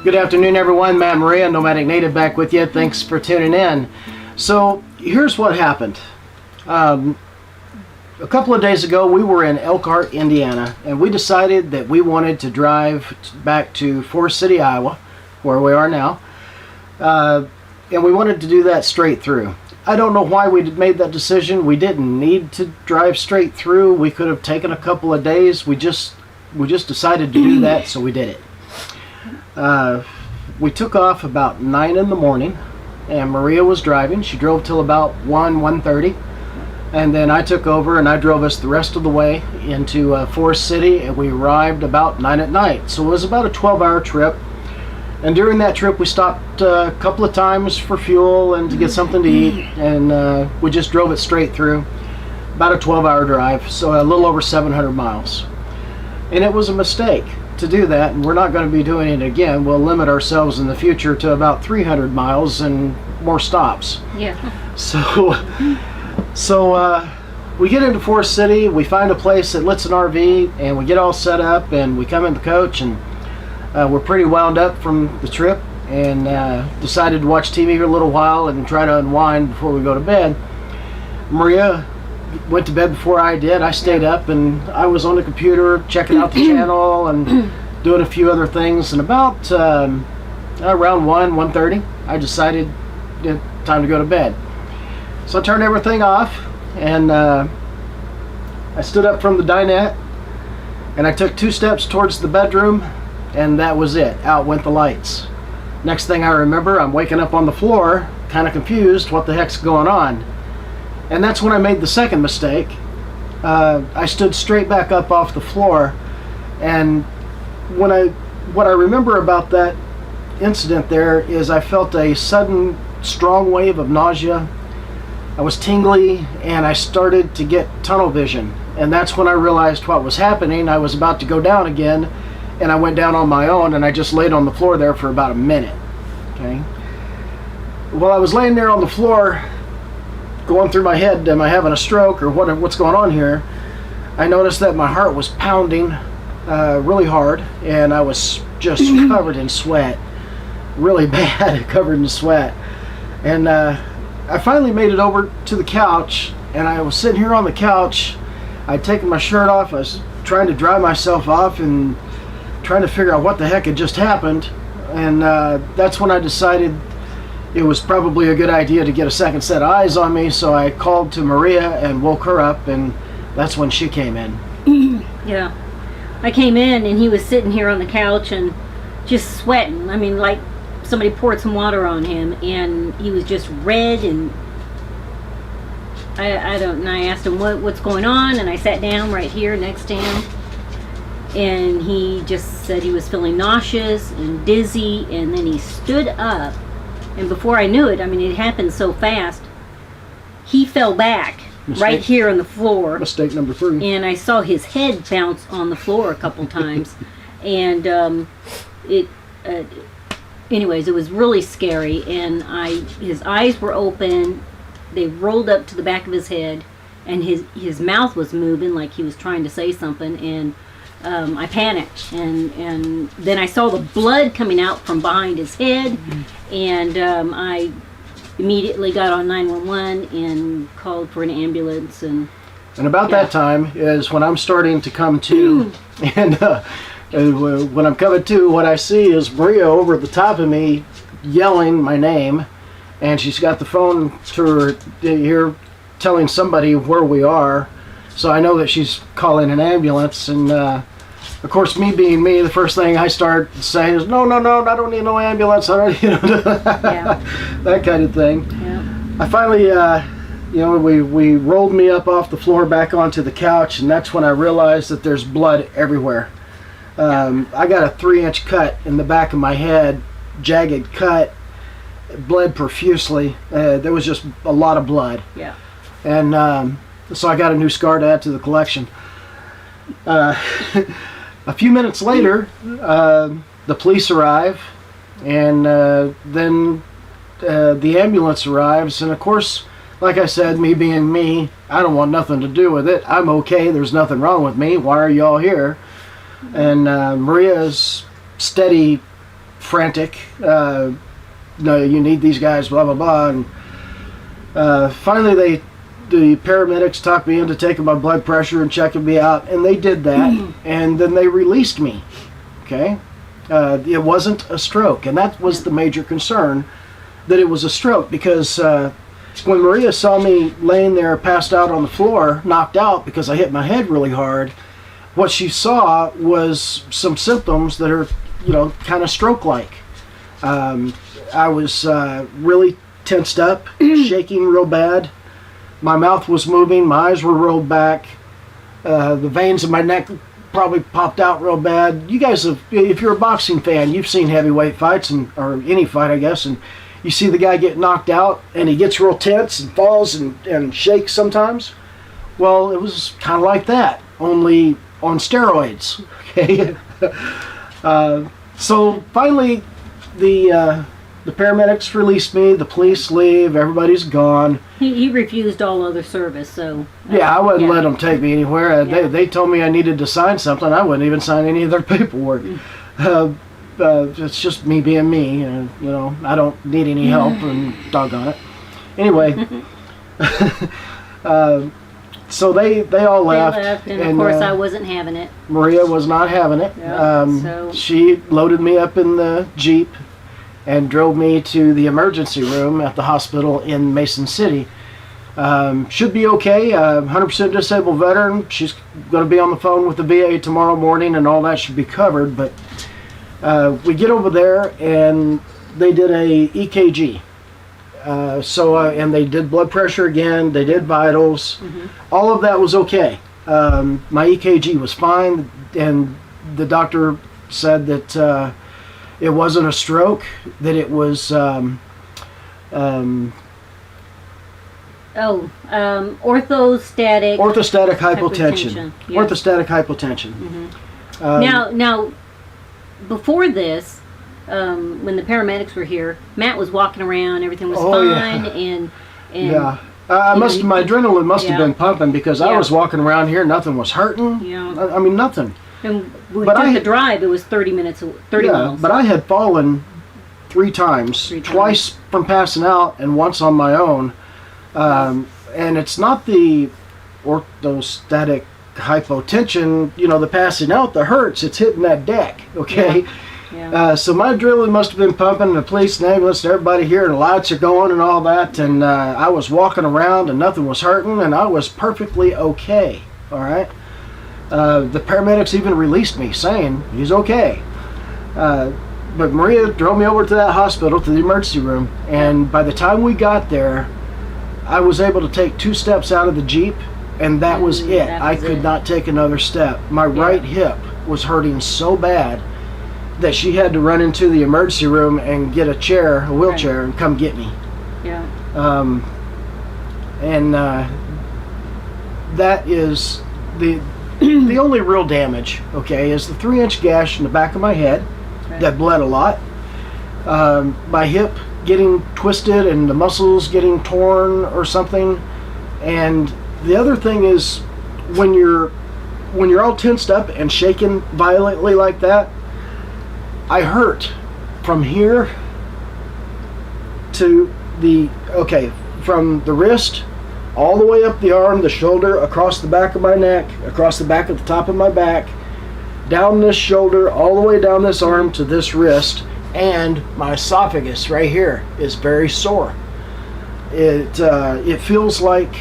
Good afternoon, everyone. Matt and Maria, Nomadic Native, back with you. Thanks for tuning in. So here's what happened. A couple of days ago, we were in Elkhart, Indiana, and we decided that we wanted to drive back to Forest City, Iowa, where we are now, and we wanted to do that straight through. I don't know why we made that decision. We didn't need to drive straight through. We could have taken a couple of days. We just decided to do that, so we did it. We took off about 9 in the morning, and Maria was driving. She drove till about 1:30, and then I took over and I drove us the rest of the way into Forest City, and we arrived about 9 at night. So it was about a 12-hour trip, and during that trip we stopped a couple of times for fuel and to get something to eat, and we just drove it straight through. About a 12-hour drive, so a little over 700 miles. And it was a mistake to do that, and we're not going to be doing it again. We'll limit ourselves in the future to about 300 miles and more stops. Yeah. So we get into Forest City, we find a place that lets an RV, and we get all set up, and we come in the coach, and we're pretty wound up from the trip, and decided to watch TV for a little while and try to unwind before we go to bed. Maria went to bed before I did. I stayed up, and I was on the computer checking out the channel and doing a few other things, and about around 1:30 I decided time to go to bed. So I turned everything off, and I stood up from the dinette, and I took 2 steps towards the bedroom, and that was it. Out went the lights. Next thing I remember, I'm waking up on the floor, kind of confused, what the heck's going on? And that's when I made the second mistake. I stood straight back up off the floor, and what I remember about that incident there is I felt a sudden strong wave of nausea. I was tingly, and I started to get tunnel vision, and that's when I realized what was happening. I was about to go down again, and I went down on my own, and I just laid on the floor there for about a minute. Okay. While I was laying there on the floor, going through my head, am I having a stroke or what's going on here? I noticed that my heart was pounding really hard, and I was just covered in sweat, really bad, covered in sweat. And I finally made it over to the couch, and I was sitting here on the couch. I'd taken my shirt off. I was trying to dry myself off and trying to figure out what the heck had just happened, and that's when I decided it was probably a good idea to get a second set of eyes on me. So I called to Maria and woke her up, and that's when she came in. Yeah. I came in, and he was sitting here on the couch and just sweating. I mean, like somebody poured some water on him, and he was just red, and I asked him what's going on, and I sat down right here next to him, and he just said he was feeling nauseous and dizzy, and then he stood up. And before I knew it, I mean, it happened so fast, he fell back right here on the floor. Mistake number 3. And I saw his head bounce on the floor a couple times. And anyways, it was really scary. And his eyes were open. They rolled up to the back of his head. And his mouth was moving like he was trying to say something. And I panicked, and then I saw the blood coming out from behind his head, and I immediately got on 911 and called for an ambulance. And about that time is when I'm starting to come to, and when I'm coming to, what I see is Maria over at the top of me yelling my name, and she's got the phone to her ear telling somebody where we are. So I know that she's calling an ambulance, and of course, me being me, the first thing I start saying is, no, I don't need no ambulance. I don't, that kind of thing. Yeah. I finally, we rolled me up off the floor back onto the couch, and that's when I realized that there's blood everywhere. I got a 3-inch cut in the back of my head, jagged cut, bled profusely. There was just a lot of blood. Yeah. And so I got a new scar to add to the collection. A few minutes later, the police arrive, and then the ambulance arrives. And of course, like I said, me being me, I don't want nothing to do with it. I'm okay. There's nothing wrong with me. Why are y'all here? And Maria's steady frantic. No, you need these guys, blah, blah, blah. And finally, the paramedics talked me into taking my blood pressure and checking me out, and they did that, and then they released me. Okay? It wasn't a stroke, and that was the major concern, that it was a stroke, because when Maria saw me laying there passed out on the floor, knocked out because I hit my head really hard, what she saw was some symptoms that are, kind of stroke-like. I was really tensed up, shaking real bad. My mouth was moving, my eyes were rolled back. The veins in my neck probably popped out real bad. You guys if you're a boxing fan, you've seen heavyweight fights, or any fight, I guess, and you see the guy get knocked out and he gets real tense and falls and shakes sometimes. Well, it was kind of like that, only on steroids. Okay. So finally, the paramedics released me. The police leave. Everybody's gone. He refused all other service, so... Yeah, I wouldn't let them take me anywhere. They told me I needed to sign something. I wouldn't even sign any of their paperwork. It's just me being me. I don't need any help, and doggone it. Anyway, so they all left. And of course I wasn't having it. Maria was not having it. She loaded me up in the Jeep and drove me to the emergency room at the hospital in Mason City. Should be okay. 100% disabled veteran. She's going to be on the phone with the VA tomorrow morning, and all that should be covered. But we get over there, and they did a EKG. And they did blood pressure again. They did vitals. All of that was okay. My EKG was fine, and the doctor said that it wasn't a stroke, that it was orthostatic hypotension. Yeah. Orthostatic hypotension. Now, before this, when the paramedics were here, Matt was walking around. Everything was fine, and my adrenaline must have been pumping, because I was walking around here, nothing was hurting. Yeah. I mean, nothing. And we took the drive. It was 30 miles. But I had fallen three times, twice from passing out, and once on my own. And it's not the orthostatic hypotension, the passing out that hurts. It's hitting that deck, okay? Yeah. So my adrenaline must have been pumping, and the police and ambulance and everybody here, and the lights are going and all that, and I was walking around and nothing was hurting, and I was perfectly okay, all right? The paramedics even released me, saying he's okay. But Maria drove me over to that hospital, to the emergency room, and by the time we got there, I was able to take 2 steps out of the Jeep, and that was it. I could not take another step. My right hip was hurting so bad that she had to run into the emergency room and get a wheelchair, and come get me. Yeah. That is the only real damage, okay, is the 3-inch gash in the back of my head that bled a lot. My hip getting twisted and the muscles getting torn or something. And the other thing is, when you're all tensed up and shaking violently like that, I hurt from here to from the wrist all the way up the arm, the shoulder, across the back of my neck, across the back of the top of my back, down this shoulder, all the way down this arm to this wrist, and my esophagus right here is very sore. It feels like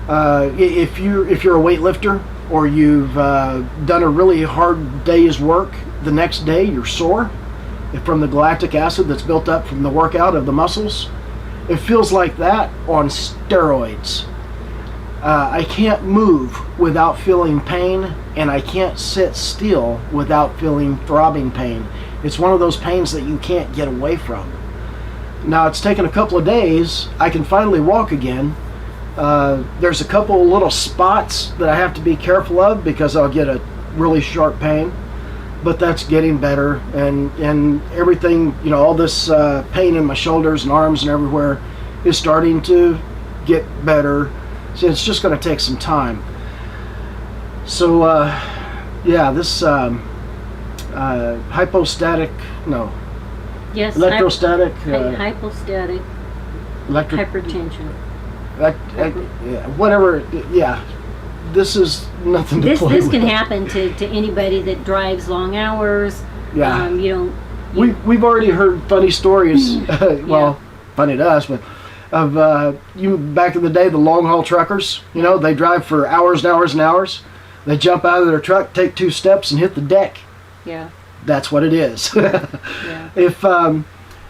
if you're a weightlifter, or you've done a really hard day's work, the next day you're sore from the lactic acid that's built up from the workout of the muscles. It feels like that on steroids. I can't move without feeling pain, and I can't sit still without feeling throbbing pain. It's one of those pains that you can't get away from. Now, it's taken a couple of days. I can finally walk again. There's a couple little spots that I have to be careful of, because I'll get a really sharp pain, but that's getting better, and everything, all this pain in my shoulders and arms and everywhere is starting to get better. So it's just going to take some time. So this hypostatic, no, Yes. electrostatic, Hypostatic electric, hypertension. yeah, whatever. Yeah, this is nothing to play This with. can happen to anybody that drives long hours. Yeah. We've already heard funny stories. Well, funny to us, but of you back in the day, the long haul truckers. You know, they drive for hours and hours and hours. They jump out of their truck, take 2 steps, and hit the deck. Yeah. That's what it is. Yeah. If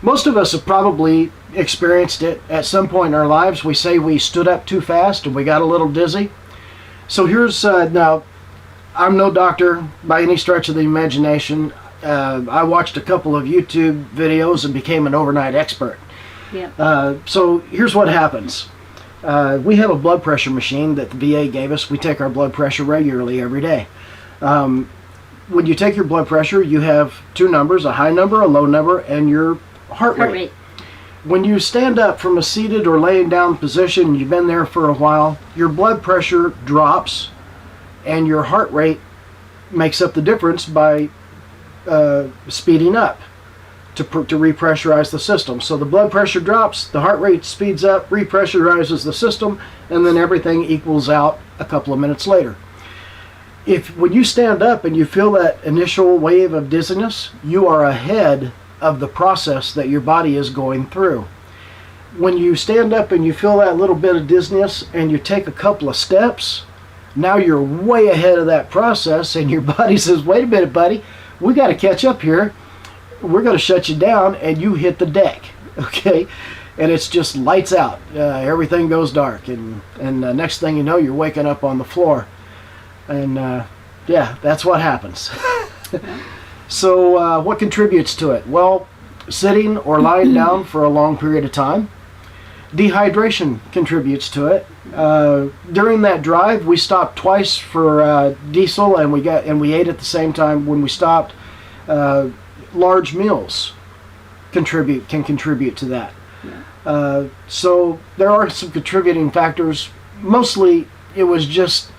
most of us have probably experienced it at some point in our lives, we say we stood up too fast and we got a little dizzy. So here's now, I'm no doctor by any stretch of the imagination. I watched a couple of YouTube videos and became an overnight expert. Yeah. So here's what happens. We have a blood pressure machine that the VA gave us. We take our blood pressure regularly every day. When you take your blood pressure, you have 2 numbers, a high number, a low number, and your heart rate. When you stand up from a seated or laying down position, you've been there for a while, your blood pressure drops and your heart rate makes up the difference by speeding up to repressurize the system. So the blood pressure drops, the heart rate speeds up, repressurizes the system, and then everything equals out a couple of minutes later. When you stand up and you feel that initial wave of dizziness, you are ahead of the process that your body is going through. When you stand up and you feel that little bit of dizziness and you take a couple of steps, now you're way ahead of that process, and your body says, wait a minute, buddy, we got to catch up here. We're going to shut you down, and you hit the deck, okay? And it's just lights out. Everything goes dark, and next thing you know, you're waking up on the floor. And yeah, that's what happens. So what contributes to it? Well, sitting or lying down for a long period of time. Dehydration contributes to it. During that drive, we stopped twice for diesel, and we ate at the same time when we stopped. Large meals can contribute to that. Yeah. So there are some contributing factors. Mostly, it wasn't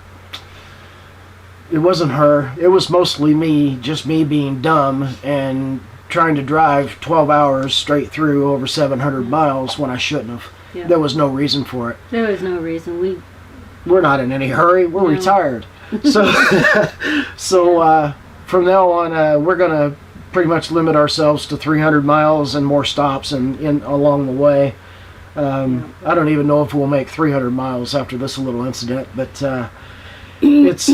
her. It was mostly me, just me being dumb and trying to drive 12 hours straight through over 700 miles when I shouldn't have. Yeah. There was no reason for it. There was no reason. We're not in any hurry. We're No. retired. So, from now on, we're going to pretty much limit ourselves to 300 miles and more stops along the way. I don't even know if we'll make 300 miles after this little incident, but it's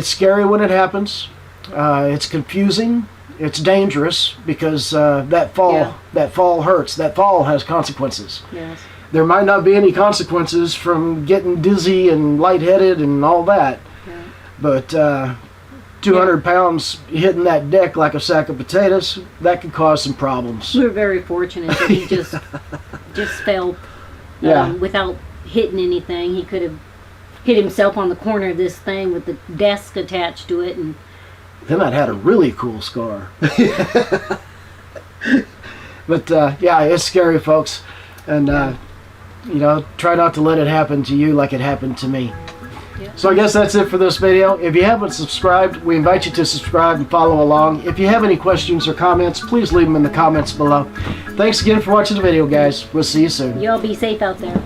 scary when it happens. It's confusing. It's dangerous because that fall hurts. That fall has consequences. Yes. There might not be any consequences from getting dizzy and lightheaded and all that, Yeah. but 200 pounds hitting that deck like a sack of potatoes, that could cause some problems. We were very fortunate that he just fell without hitting anything. He could have hit himself on the corner of this thing with the desk attached to it, and Then I'd had a really cool scar. But yeah, it's scary, folks, and try not to let it happen to you like it happened to me. Yeah. So I guess that's it for this video. If you haven't subscribed, we invite you to subscribe and follow along. If you have any questions or comments, please leave them in the comments below. Thanks again for watching the video, guys. We'll see you soon. Y'all be safe out there.